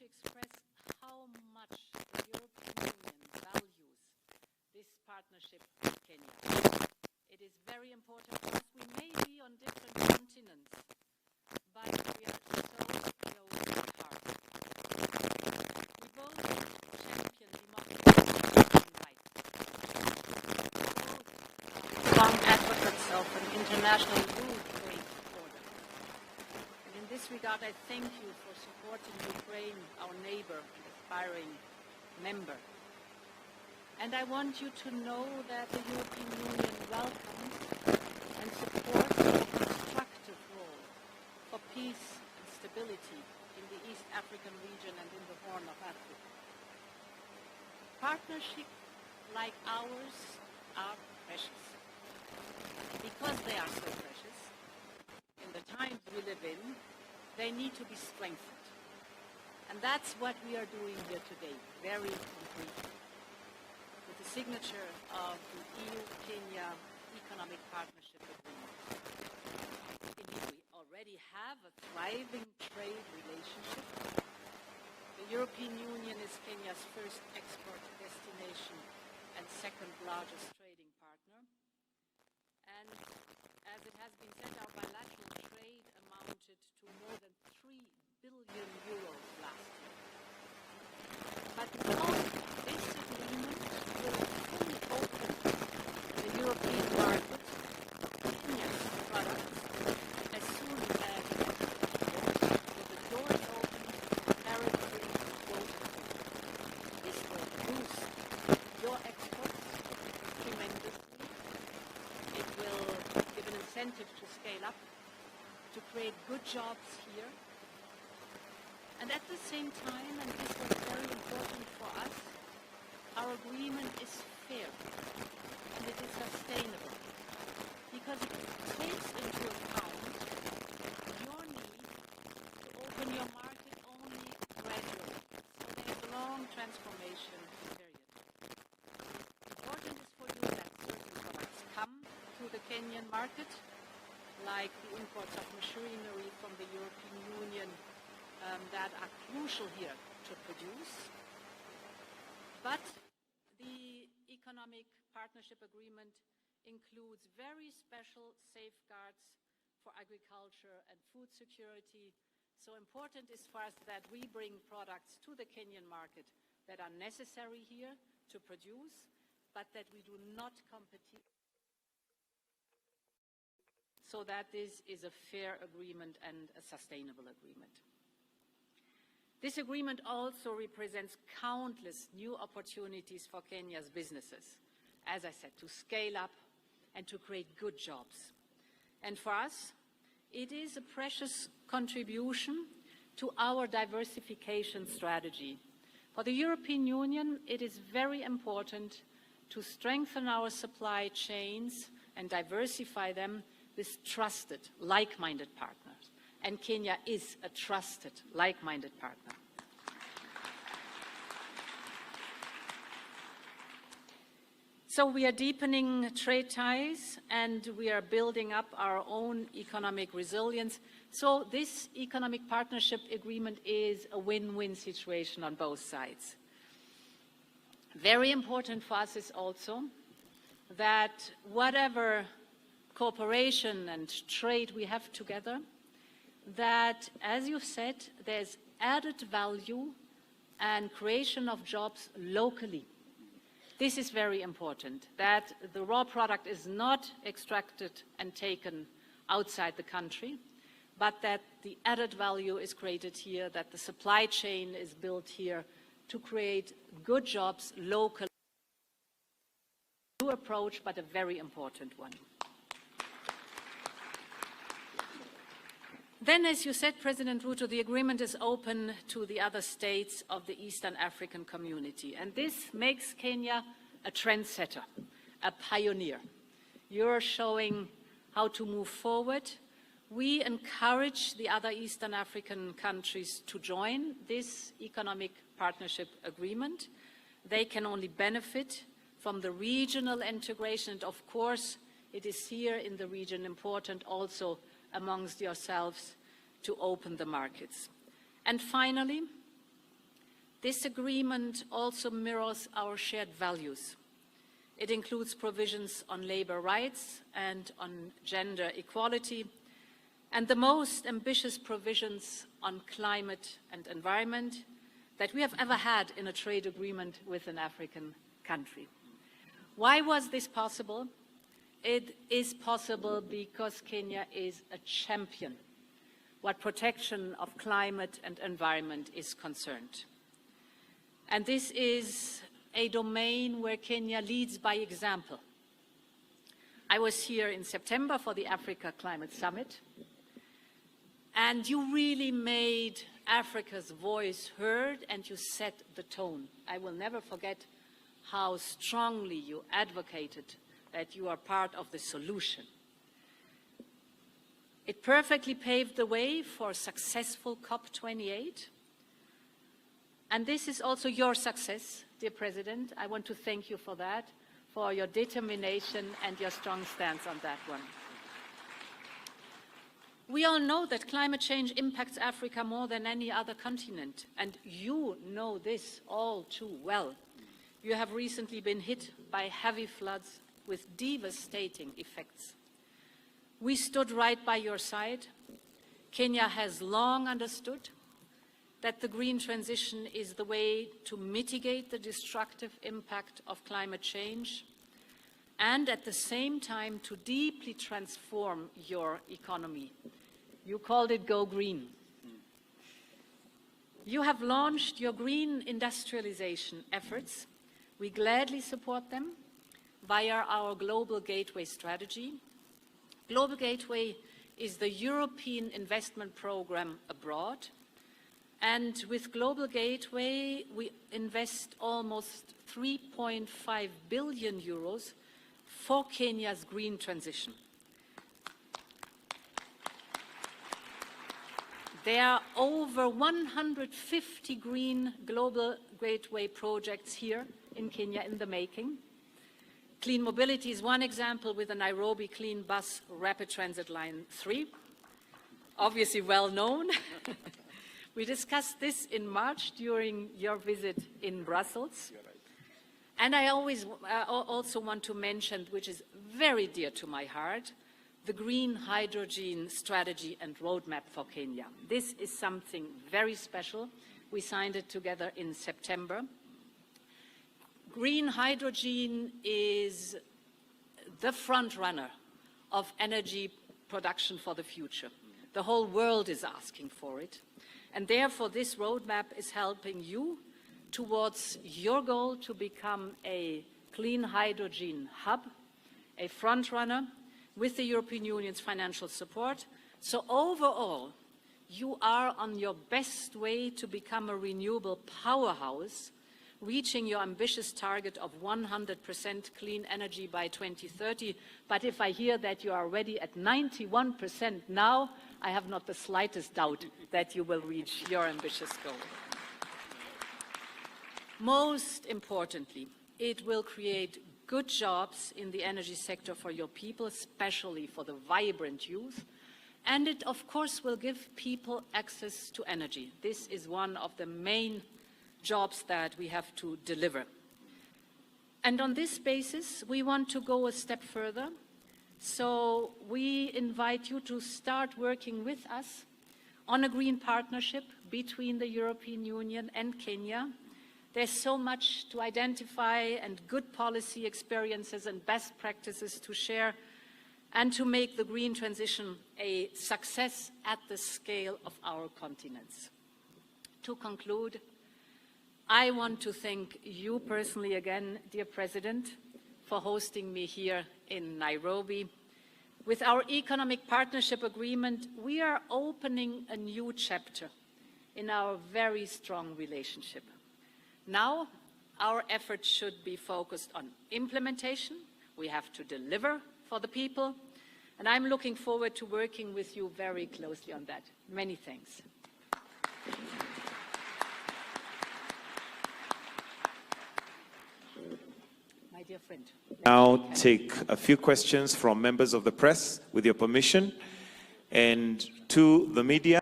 to express how much the European Union values this partnership with Kenya. It is very important for us. We may be on different continents, but we are so close at heart. We both champion democracy and human rights. Both strong advocates of an international rule-based order. And in this regard, I thank you for supporting Ukraine, our neighbor, aspiring member. And I want you to know that the European Union welcomes and supports a constructive role for peace and stability in the East African region and in the Horn of Africa. Partnerships like ours are precious. Because they are so precious, in the times we live in, they need to be strengthened. And that's what we are doing here today, very concretely. The signature of the EU-Kenya Economic Partnership Agreement. Indeed, we already have a thriving trade relationship. The European Union is Kenya's first export destination and second largest trading partner. And as it has been said, our bilateral trade amounted to more than 3 billion euros last year. But because this agreement will fully open the European market to Kenya's products as soon as with the doors open, tariff-free, quota-free. This will boost your exports tremendously. It will give an incentive to scale up, to create good jobs here. And at the same time, and this was very important for us, our agreement is fair and it is sustainable because it takes into account your need to open your market only gradually. So there's a long transformation period. Important is for you that certain products come to the Kenyan market, like the imports of machinery from the European Union that are crucial here to produce. But the Economic Partnership Agreement includes very special safeguards for agriculture and food security. So important is for us that we bring products to the Kenyan market that are necessary here to produce, but that we do not compete. So that this is a fair agreement and a sustainable agreement. This agreement also represents countless new opportunities for Kenya's businesses, as I said, to scale up and to create good jobs. And for us, it is a precious contribution to our diversification strategy. For the European Union, it is very important to strengthen our supply chains and diversify them with trusted, like-minded partners. And Kenya is a trusted, like-minded partner. So we are deepening trade ties and we are building up our own economic resilience. So this economic partnership agreement is a win-win situation on both sides. Very important for us is also that whatever cooperation and trade we have together, that, as you've said, there's added value and creation of jobs locally. This is very important, that the raw product is not extracted and taken outside the country, but that the added value is created here, that the supply chain is built here to create good jobs locally. New approach, but a very important one. Then, as you said, President Ruto, the agreement is open to the other states of the Eastern African community. And this makes Kenya a trendsetter, a pioneer. You're showing how to move forward. We encourage the other Eastern African countries to join this economic partnership agreement. They can only benefit from the regional integration. And of course, it is here in the region important also amongst yourselves to open the markets. And finally, This agreement also mirrors our shared values. It includes provisions on labor rights and on gender equality, and the most ambitious provisions on climate and environment that we have ever had in a trade agreement with an African country. Why was this possible? It is possible because Kenya is a champion what protection of climate and environment is concerned. And this is a domain where Kenya leads by example. I was here in September for the Africa Climate Summit, and you really made Africa's voice heard and you set the tone. I will never forget how strongly you advocated that you are part of the solution. It perfectly paved the way for a successful COP28. And this is also your success, dear President. I want to thank you for that, for your determination and your strong stance on that one. We all know that climate change impacts Africa more than any other continent, and you know this all too well. You have recently been hit by heavy floods with devastating effects. We stood right by your side. Kenya has long understood that the green transition is the way to mitigate the destructive impact of climate change and at the same time to deeply transform your economy. You called it Go Green. You have launched your green industrialization efforts. We gladly support them via our Global Gateway strategy. Global Gateway is the European investment program abroad. And with Global Gateway, we invest almost 3.5 billion euros for Kenya's green transition. There are over 150 green Global Gateway projects here in Kenya in the making. Clean mobility is one example with the Nairobi Clean Bus Rapid Transit Line 3, obviously well known. We discussed this in March during your visit in Brussels. And I also want to mention, which is very dear to my heart, the green hydrogen strategy and roadmap for Kenya. This is something very special. We signed it together in September. Green hydrogen is the front runner of energy production for the future. The whole world is asking for it. And therefore, this roadmap is helping you towards your goal to become a clean hydrogen hub, a front runner with the European Union's financial support. So overall, you are on your best way to become a renewable powerhouse, reaching your ambitious target of 100% clean energy by 2030. But if I hear that you are already at 91% now, I have not the slightest doubt that you will reach your ambitious goal. Most importantly, it will create good jobs in the energy sector for your people, especially for the vibrant youth. And it, of course, will give people access to energy. This is one of the main jobs that we have to deliver. And on this basis, we want to go a step further. So we invite you to start working with us on a green partnership between the European Union and Kenya. There's so much to identify and good policy experiences and best practices to share and to make the green transition a success at the scale of our continents. To conclude, I want to thank you personally again, dear President, for hosting me here in Nairobi. With our economic partnership agreement, we are opening a new chapter in our very strong relationship. Now, our efforts should be focused on implementation. We have to deliver for the people, and I'm looking forward to working with you very closely on that. Many thanks. My dear friend. Now take a few questions from members of the press, with your permission, and to the media.